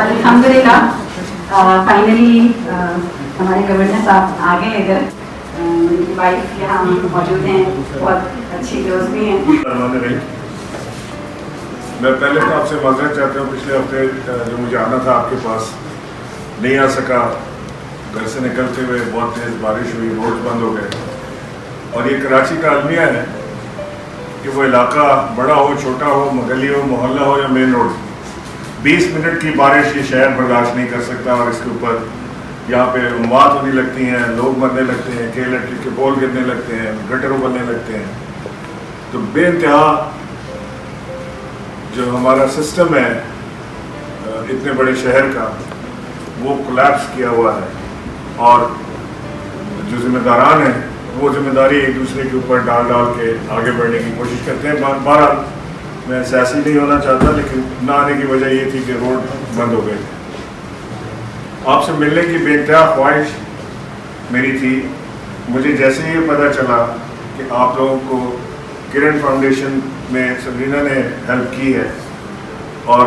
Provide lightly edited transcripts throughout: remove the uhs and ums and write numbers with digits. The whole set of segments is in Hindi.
अल्हम्दुलिल्लाह फाइनली हमारे गवर्नर साहब आ गए इधर। मेरी वाइफ यहाँ मौजूद हैं, बहुत अच्छी दोस्त भी हैं। मैं पहले तो आपसे माजरत चाहता हूँ, पिछले हफ्ते जो मुझे आना था आपके पास नहीं आ सका। घर से निकलते हुए बहुत तेज़ बारिश हुई, रोड बंद हो गए। और ये कराची का अलमिया है कि वो इलाका बड़ा हो, छोटा हो, गली हो, मोहल्ला हो या मेन रोड, 20 मिनट की बारिश ये शहर बर्दाश्त नहीं कर सकता। और इसके ऊपर यहाँ पे मौत होने लगती हैं, लोग मरने लगते हैं, के इलेक्ट्रिक के पोल गिरने लगते हैं, गटरों बनने लगते हैं। तो बेइंतहा जो हमारा सिस्टम है इतने बड़े शहर का, वो कोलैप्स किया हुआ है। और जो जिम्मेदारान हैं वो जिम्मेदारी एक दूसरे के ऊपर डाल के आगे बढ़ने की कोशिश करते हैं। बहरहाल मैं सियासी नहीं होना चाहता, लेकिन ना आने की वजह ये थी कि रोड बंद हो गए। आपसे मिलने की बेइंतहा ख्वाहिश मेरी थी। मुझे जैसे ही पता चला कि आप लोगों को किरण फाउंडेशन में सबरीना ने हेल्प की है और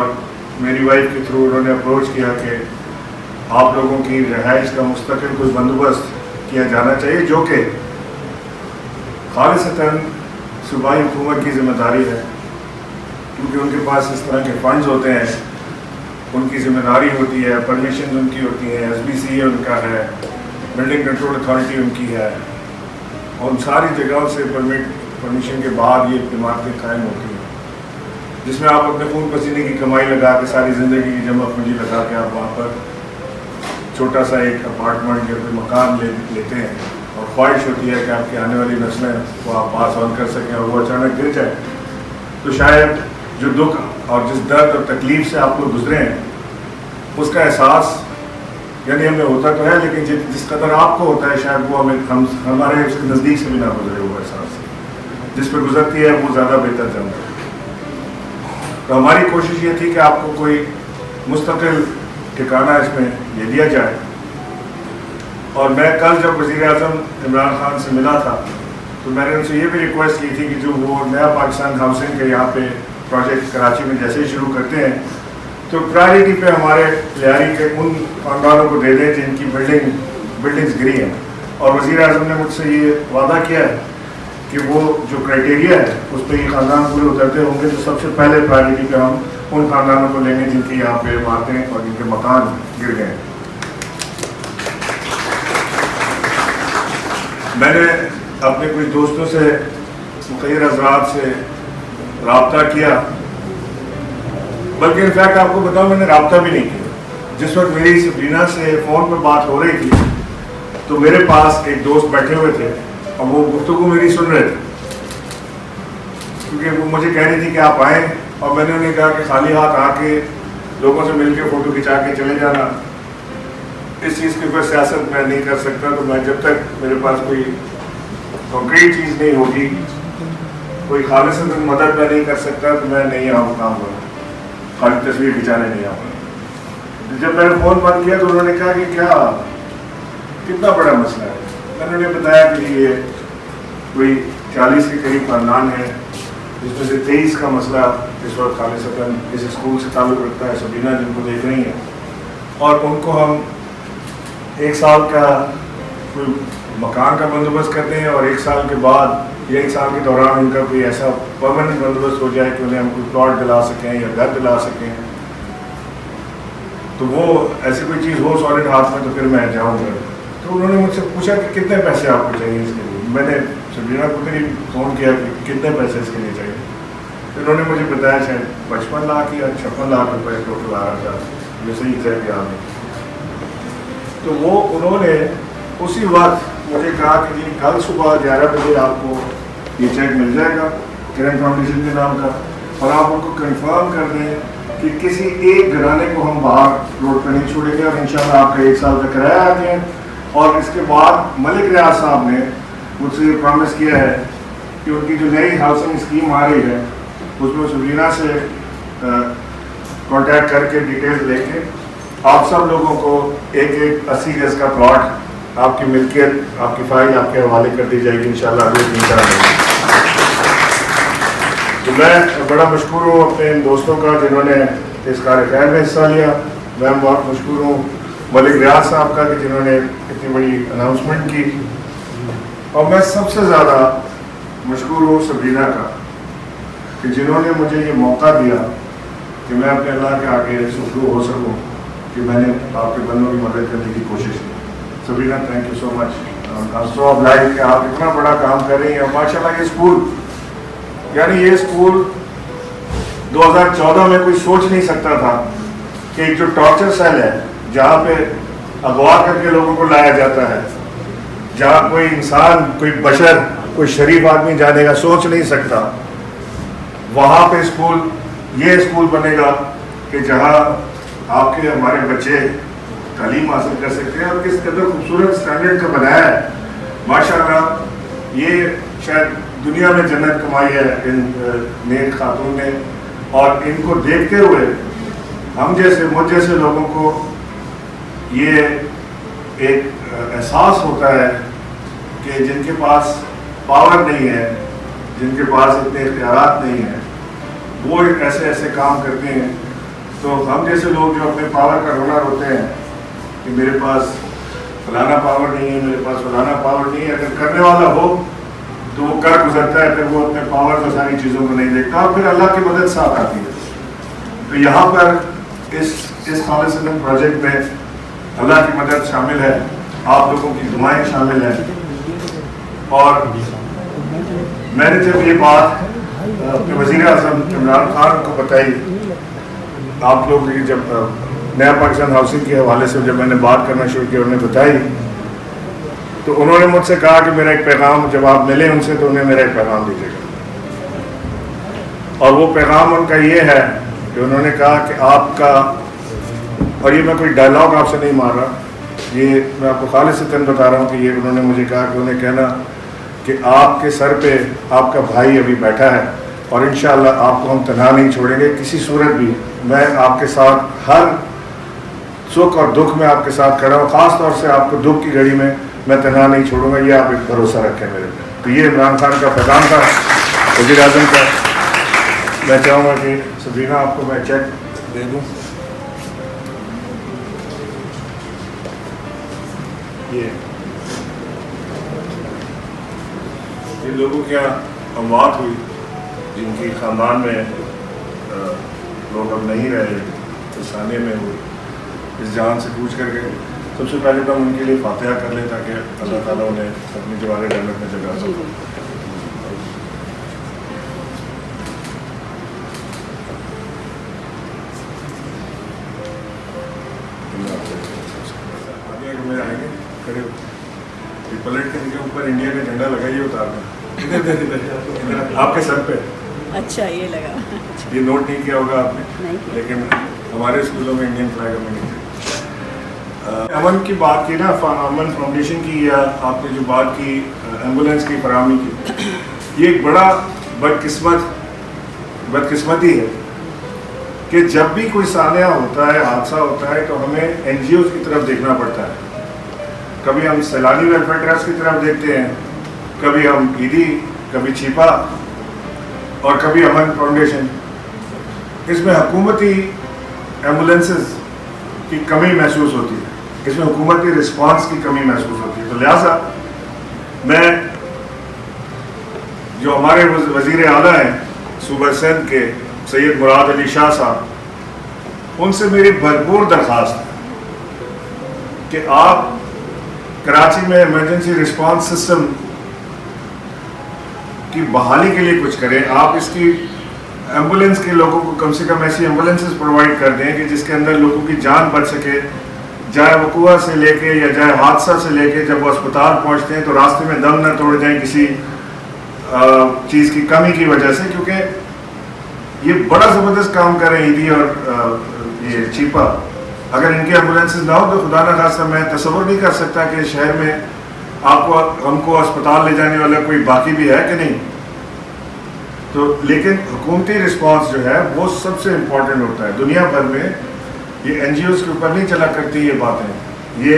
मेरी वाइफ के थ्रू उन्होंने अप्रोच किया कि आप लोगों की रिहाइश का मुस्तकिल कोई बंदोबस्त किया जाना चाहिए, जो कि खालिसतन सूबाई हुकूमत की जिम्मेदारी है, क्योंकि उनके पास इस तरह के फंड्स होते हैं, उनकी जिम्मेदारी होती है, परमिशन उनकी होती है, SBCA उनका है, बिल्डिंग कंट्रोल अथॉरिटी उनकी है। और उन सारी जगहों से परमिशन के बाद ये इमारतें कायम होती हैं, जिसमें आप अपने खून पसीने की कमाई लगा के, सारी ज़िंदगी की जमा पूंजी लगा के आप वहाँ पर छोटा सा एक अपार्टमेंट या कोई मकान लेते हैं। और ख्वाहिश होती है कि आपकी आने वाली नस्लें को आप पास ऑन कर सकें, और वो अचानक गिर जाए तो शायद जो दुख और जिस दर्द और तकलीफ से आप लोग गुजरे हैं उसका एहसास यानी हमें होता तो है, लेकिन जिस कदर आपको होता है शायद वो हमारे नज़दीक से भी ना गुजरे। वो एहसास जिस पर गुजरती है वो ज़्यादा बेहतर जानता है। तो हमारी कोशिश ये थी कि आपको कोई मुस्तकिल ठिकाना इसमें दे दिया जाए। और मैं कल जब वज़ीर-ए-आज़म इमरान खान से मिला था तो मैंने उनसे ये भी रिक्वेस्ट की थी कि जो वो नया पाकिस्तान हाउसिंग के यहाँ पे प्रोजेक्ट कराची में जैसे ही शुरू करते हैं तो प्रायोरिटी पे हमारे लियारी के उन खानदानों को दे दें जिनकी बिल्डिंग्स गिरी हैं। और वज़ीर-ए-आज़म ने मुझसे ये वादा किया है कि वो जो क्राइटेरिया है उस पर ये ख़ानदान पूरे उतरते होंगे तो सबसे पहले प्रायोरिटी पे हम उन खानदानों को लेंगे जिनकी यहाँ पे इमारतें और जिनके मकान गिर गए। मैंने अपने कुछ दोस्तों से, मुखिर हज़रात से रब्ता किया, बल्कि इनफैक्ट आपको बताऊं मैंने रब्ता भी नहीं किया। जिस वक्त मेरी सबरीना से फ़ोन पर बात हो रही थी तो मेरे पास एक दोस्त बैठे हुए थे और वो गुफ्तगू मेरी सुन रहे थे, क्योंकि वो मुझे कह रही थी कि आप आएँ। और मैंने उन्हें कहा कि खाली हाथ आके लोगों से मिल के फ़ोटो खिंचा के चले जाना, इस चीज़ के ऊपर सियासत मैं नहीं कर सकता। तो मैं जब तक मेरे पास कोई कॉन्क्रीट चीज़ नहीं होगी, कोई खालिसतन मदद मैं नहीं कर सकता, तो मैं नहीं आऊँ काम करूँ, खाली तस्वीर खिंचाने नहीं आऊँगा। जब मैंने फ़ोन बंद किया तो उन्होंने कहा कि क्या कितना बड़ा मसला है। मैंने उन्हें बताया कि ये कोई 40 के करीब खानदान है, जिसमें से 23 का मसला इस वक्त खालिसतन इस स्कूल से ताल्लुक़ रखता है, सबीना जिनको देख रही हैं। और उनको हम 1 साल का कोई मकान का बंदोबस्त करते हैं और 1 साल के बाद या 1 साल के दौरान उनका कोई ऐसा परमानेंट बंदोबस्त हो जाए कि उन्हें हम कोई प्लॉट दिला सकें या घर दिला सकें। तो वो ऐसी कोई चीज़ हो सॉलिड हाथ में तो फिर मैं जाऊँगा। तो उन्होंने मुझसे पूछा कि कितने पैसे आपको चाहिए इसके लिए। मैंने सबरीना को भी फ़ोन किया कि कितने पैसे इसके लिए चाहिए। तो उन्होंने मुझे बताया शायद 55 लाख या 56 लाख रुपये टोटल आ रहा था, ये सही एग्जैक्ट याद नहीं। तो वो उन्होंने उसी वक्त मुझे कहा कि जी कल सुबह 11 बजे आपको ये चेक मिल जाएगा किरण फाउंडेशन के नाम का, और आप उनको कंफर्म कर दें कि किसी एक घराने को हम बाहर रोड पर नहीं छोड़ेंगे और इंशाल्लाह आपका 1 साल का किराया आ गया। और इसके बाद मलिक रियाज साहब ने मुझसे ये प्रॉमिस किया है कि उनकी जो नई हाउसिंग स्कीम आ रही है उसमें सबरीना से कांटेक्ट करके डिटेल्स लेके आप सब लोगों को एक 80 गज का प्लॉट आपकी मिल्कियत, आपकी फाइल आपके हवाले कर दी जाएगी इंशाल्लाह। तो मैं बड़ा मशकूर हूँ अपने इन दोस्तों का जिन्होंने इस कार्य में हिस्सा लिया। मैं बहुत मशहूर हूँ मलिक रियाज साहब का कि जिन्होंने इतनी बड़ी अनाउंसमेंट की, और मैं सबसे ज़्यादा मशहूर हूँ सबीना का कि जिन्होंने मुझे ये मौका दिया कि मैं अपने अल्लाह के आगे सुखरू हो सकूँ कि मैंने आपके बंदों की मदद करने की कोशिश की। Sabina, thank you so much. So of life कि आप इतना बड़ा काम कर रही हैं। माशाल्लाह ये स्कूल, यानी ये स्कूल 2014 में कोई सोच नहीं सकता था कि एक जो टॉर्चर सेल है जहाँ पे अगवा करके लोगों को लाया जाता है, जहाँ कोई इंसान, कोई बशर, कोई शरीफ आदमी जाने का सोच नहीं सकता, वहाँ पे स्कूल, ये स्कूल बनेगा कि जहाँ आपके हमारे बच्चे तालीम हासिल कर सकते हैं। और किस कदर खूबसूरत स्टैंडर्ड का बनाया है माशाल्लाह। ये शायद दुनिया में जन्नत कमाई है इन नेक खातून ने, और इनको देखते हुए हम जैसे, मुझ जैसे लोगों को ये एक एहसास होता है कि जिनके पास पावर नहीं है, जिनके पास इतने इख्तियारात नहीं हैं, वो ऐसे ऐसे काम करते हैं। तो हम जैसे लोग जो अपने पावर का रोना रोते हैं कि मेरे पास फलाना पावर नहीं है, मेरे पास फलाना पावर नहीं है, अगर करने वाला हो तो वो कर गुजरता है, फिर वो अपने पावर और सारी चीज़ों को नहीं देखता, और फिर अल्लाह की मदद साथ आती है। तो यहाँ पर इस खालिसतन प्रोजेक्ट में अल्लाह की मदद शामिल है, आप लोगों की दुआएं शामिल हैं। और मैंने जब ये बात अपने वज़ीर आज़म इमरान खान को बताई, आप लोग जब नया पाकिस्तान हाउसिंग के हवाले से जब मैंने बात करना शुरू किया, उन्होंने बताई, तो उन्होंने मुझसे कहा कि मेरा एक पैगाम, जब आप मिले उनसे तो उन्हें मेरा एक पैगाम दीजिएगा। और वो पैगाम उनका ये है कि उन्होंने कहा कि आपका, और ये मैं कोई डायलॉग आपसे नहीं मार रहा, ये मैं आपको खालिसतन बता रहा हूँ कि ये उन्होंने मुझे कहा कि उन्हें कहना कि आपके सर पे आपका भाई अभी बैठा है और इंशाअल्लाह आपको हम तनहा नहीं छोड़ेंगे किसी सूरत भी। मैं आपके साथ हर सुख और दुख में आपके साथ खड़ा हूँ, ख़ास तौर से आपको दुख की घड़ी में मैं तनहा नहीं छोड़ूंगा, ये आप एक भरोसा रखें मेरे पे। तो ये इमरान खान का पैगाम था वज़ीर आज़म का। मैं चाहूँगा कि सबीना आपको मैं चेक दे दूँ। ये लोगों की अमवात हुई जिनकी ख़ानदान में लोग अब नहीं रहे, इस आने में वो इस जान से पूछ करके, सबसे पहले तो हम उनके लिए फातिहा कर लें ताकि अल्लाह ताला उन्हें अपनी जवारे जन्नत में जगह सके। आगे आएंगे खड़े पलट के इनके ऊपर इंडिया का झंडा लगाइए, उतारना आपके सर पे। अच्छा, ये लगा। ये नोट नहीं किया होगा आपने, नहीं। लेकिन हमारे स्कूलों में इंडियन फ्लैग हमें नहीं थे। अमन की बात की ना, अमन फाउंडेशन की, या आपने जो बात की एम्बुलेंस की फराहमी की, ये एक बड़ा बदकिस्मती है कि जब भी कोई सानिया होता है, हादसा होता है, तो हमें NGOs की तरफ देखना पड़ता है। कभी हम सैलानी वेलफेयर ट्रस्ट की तरफ देखते हैं, कभी हम ईदी, कभी छिपा, और कभी अमन फाउंडेशन। इसमें हुकूमती एम्बुलेंसेस की कमी महसूस होती है, इसमें हुकूमती रिस्पांस की कमी महसूस होती है। तो लिहाजा मैं, जो हमारे वज़ीर आला हैं सूबा सिंध के सैयद मुराद अली शाह साहब, उनसे मेरी भरपूर दरख्वास्त है कि आप कराची में इमरजेंसी रिस्पांस सिस्टम की बहाली के लिए कुछ करें। आप इसकी एम्बुलेंस के लोगों को कम से कम ऐसी एम्बुलेंसेस प्रोवाइड कर दें कि जिसके अंदर लोगों की जान बच सके, चाहे वक़ूआ से लेके या चाहे हादसा से लेके जब वो अस्पताल पहुंचते हैं तो रास्ते में दम न तोड़ जाए किसी चीज़ की कमी की वजह से, क्योंकि ये बड़ा ज़बरदस्त काम कर रहे हैं ईदी और ये चीपा। अगर इनके एम्बुलेंसेस ना हो तो खुदा न खास्ता मैं तसव्वुर नहीं कर सकता कि शहर में हमको अस्पताल ले जाने वाला कोई बाकी भी है कि नहीं। तो लेकिन हुकूमती रिस्पांस जो है वो सबसे इम्पोर्टेंट होता है। दुनिया भर में ये NGOs के ऊपर नहीं चला करती ये बातें, ये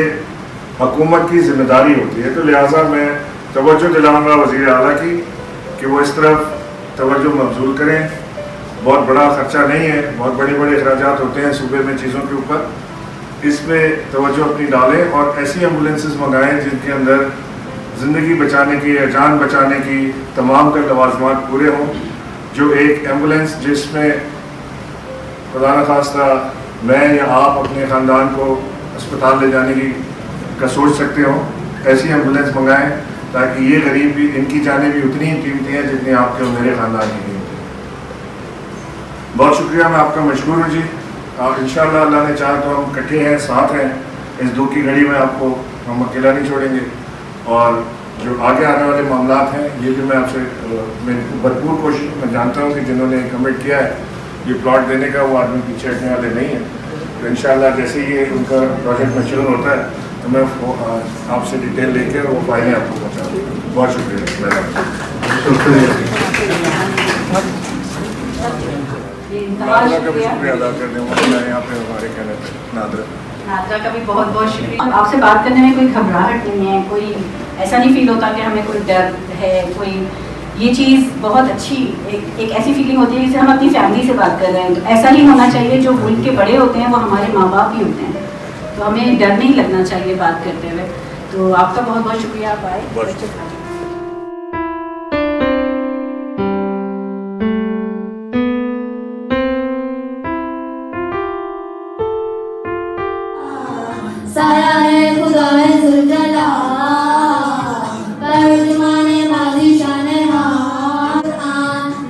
हुकूमत की जिम्मेदारी होती है। तो लिहाजा मैं तवज्जो दिलाऊंगा वज़ीर आला की कि वो इस तरफ तवज्जो मबज़ूल करें। बहुत बड़ा खर्चा नहीं है, बहुत बड़े बड़े अखराजात होते हैं सूबे में चीज़ों के ऊपर। इसमें तवज्जो अपनी डालें और ऐसी एम्बुलेंसेस मंगाएं जिनके अंदर ज़िंदगी बचाने की या जान बचाने की तमाम तर लवाजमात पूरे हों। जो एक एम्बुलेंस जिसमें खुदा न खास्ता मैं या आप अपने ख़ानदान को अस्पताल ले जाने की का सोच सकते हो, ऐसी एम्बुलेंस मंगाएं ताकि ये गरीब भी, इनकी जानें भी उतनी ही कीमती हैं जितनी आपके और मेरे ख़ानदान की कीमती है। बहुत शुक्रिया, मैं आपका मशहूर हूँ जी। और इंशाअल्लाह अल्लाह ने चाहा तो हम इकट्ठे हैं, साथ हैं। इस दुख की घड़ी में आपको हम अकेला नहीं छोड़ेंगे। और जो आगे आने वाले मामलात हैं ये भी मैं आपसे मेरी भरपूर कोशिश, मैं जानता हूँ कि जिन्होंने कमिट किया है ये प्लॉट देने का, वो आदमी पीछे हटने वाले नहीं हैं। तो इंशाअल्लाह जैसे ही ये उनका प्रोजेक्ट मशहूर होता है तो मैं आपसे डिटेल लेकर वो फाइलें आपको पहुँचा दूँगा। बहुत शुक्रिया। शुक्रिया अदा करने वाला यहाँ पे हमारे कहने पर नादरा का भी बहुत बहुत शुक्रिया। आपसे बात करने में कोई घबराहट नहीं है, कोई ऐसा नहीं फील होता कि हमें कोई डर है, कोई ये चीज़ बहुत अच्छी एक ऐसी फीलिंग होती है जैसे हम अपनी फैमिली से बात कर रहे हैं। तो ऐसा ही होना चाहिए, जो मुल्क के बड़े होते हैं वो हमारे माँ बाप ही होते हैं, तो हमें डर नहीं लगना चाहिए बात करते हुए। तो आपका बहुत बहुत शुक्रिया, आप आए। साया है खुदा है जुलजला, परजमाने बाजी शान हाँ।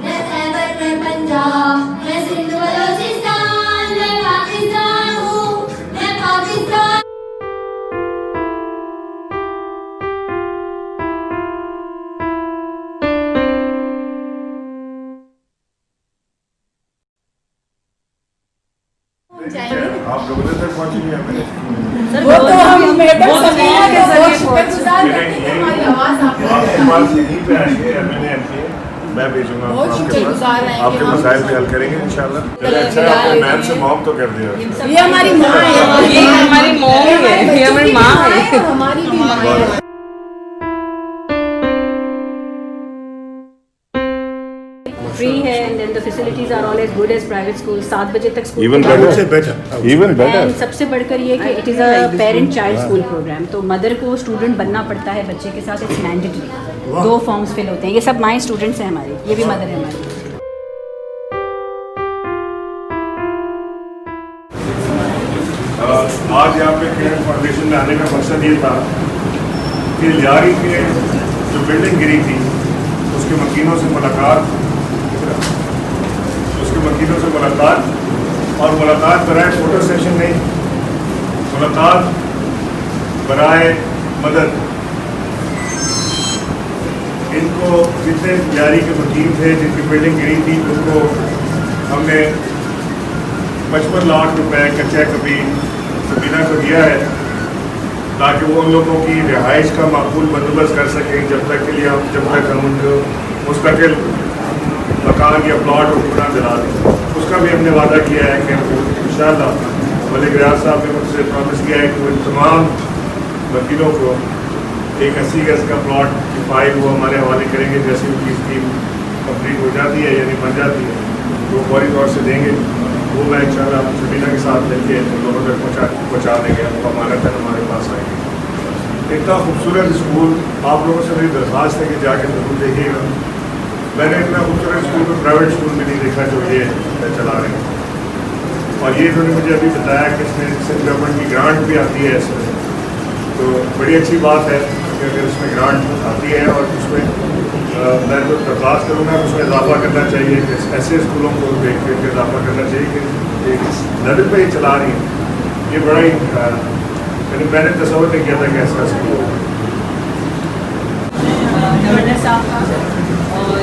मैं खैबर में पंजाब, मैं सिंध बलोचिस्तान, मैं पाकिस्तान हूँ, मैं पाकिस्तान। आप लोगों तक पहुँच गया मैंने वो तो हम मैडम समीना के जरिए शुक्रगुजार हैं कि हमारी आवाज आपके पास यहीं पे आएंगे MNA मैं भेजूंगा बहुत शुक्रगुजार हैं आपके मसाइल भी हल करेंगे इंशाल्लाह। चलिए अच्छा, आपने मैम से मॉम तो कर दिया। ये हमारी माँ है, ये हमारी मॉम है, ये हमारी माँ है, हमारी भी माँ है। फ्री है and then the facilities are all as good as private school. 7 बजे तक स्कूल इवन बेटर एंड सबसे बढ़कर ये कि it is a parent child school program. तो मदर को स्टूडेंट बनना पड़ता है बच्चे के साथ, इट्स मैंडेटरी। 2 फॉर्म्स फिल होते हैं। ये सब माई स्टूडेंट्स हैं हमारे, ये भी मदर है हमारी। आज यहाँ पे केयर फाउंडेशन में आने का मकसद ये था कि लियारी के जो बिल्डिंग गिरी थी उसके मकीनों से मुलाकात, और मुलाकात बराए फ़ोटो सेशन नहीं, मुलाकात बराए मदद। इनको जितने लियारी के मकीन थे जिनकी बिल्डिंग गिरी थी उनको हमने 55 लाख रुपए कच्चा कबीर सबीना को दिया है ताकि वो उन लोगों की रिहाइश का माकूल बंदोबस्त कर सकें जब तक हम उनको मुस्तकिल मकान या प्लॉट और पूरा दिला दें। उसका भी हमने वादा किया है कि हम इंशाअल्लाह मलिक रियाज साहब ने मुझसे प्रॉमिस किया है कि वो तमाम वकीलों को एक 80 गज का प्लॉट की फाइल वो हमारे हवाले करेंगे जैसे उनकी स्कीम कंप्लीट हो जाती है यानी बन जाती है, वो फौरी तौर से देंगे। वो मैं इंशाअल्लाह सबीना के साथ लेके उन लोगों तक पहुँचा देंगे। वो हमारा धन हमारे पास आएंगे। इतना खूबसूरत स्कूल, आप लोगों से मेरी दरख्वास्त है कि जाके जरूर देखिएगा। मैंने इतना खूबसूरत स्कूल में प्राइवेट स्कूल में नहीं देखा जो ये चला रहे हैं। और ये इन्होंने मुझे अभी बताया कि इसमें सिंध गवर्नमेंट की ग्रांट भी आती है इसमें, तो बड़ी अच्छी बात है कि अगर इसमें ग्रांट आती है और उसमें मैं तो दरख्वास्त करूँगा उसमें इजाफा करना चाहिए कि ऐसे स्कूलों को देख के इजाफा करना चाहिए कि इस लेवल पर ही चला रही है। ये बड़ा ही मैंने तस्वर नहीं किया था कि ऐसा स्कूल हो। गवर्नर साहब का और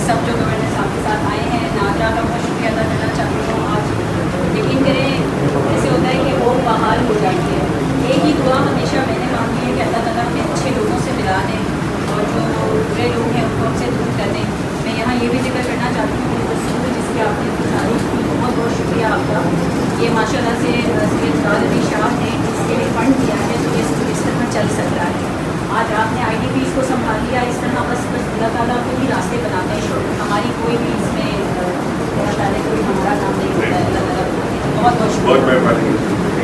सब जो गवर्नर साहब के साथ आए हैं, नादरा का बहुत शुक्रिया अदा करना चाहती हूँ। आज यकीन करें ऐसे होता है कि वो बहाल हो जाती है। एक ही दुआ हमेशा मैंने मांगी है कि अल्लाह ताला हमें अच्छे लोगों से मिला दें और जो बुरे लोग हैं उनको हमसे दूर कर दें। मैं यहाँ ये भी जिक्र करना चाहती हूँ कि स्कूल जिसकी आपने तारीफ की, बहुत बहुत शुक्रिया आपका। ये माशाल्लाह से सैयद अली शाह ने इसके लिए फ़ंड दिया है तो ये स्कूल इस तरह चल सकता है। आज आपने IDPs को संभाल लिया। इस तरह बस अल्लाह ताला को भी रास्ते बनाते हैं, हमारी कोई भी इसमें बहुत बहुत बहुत मेहरबानी है।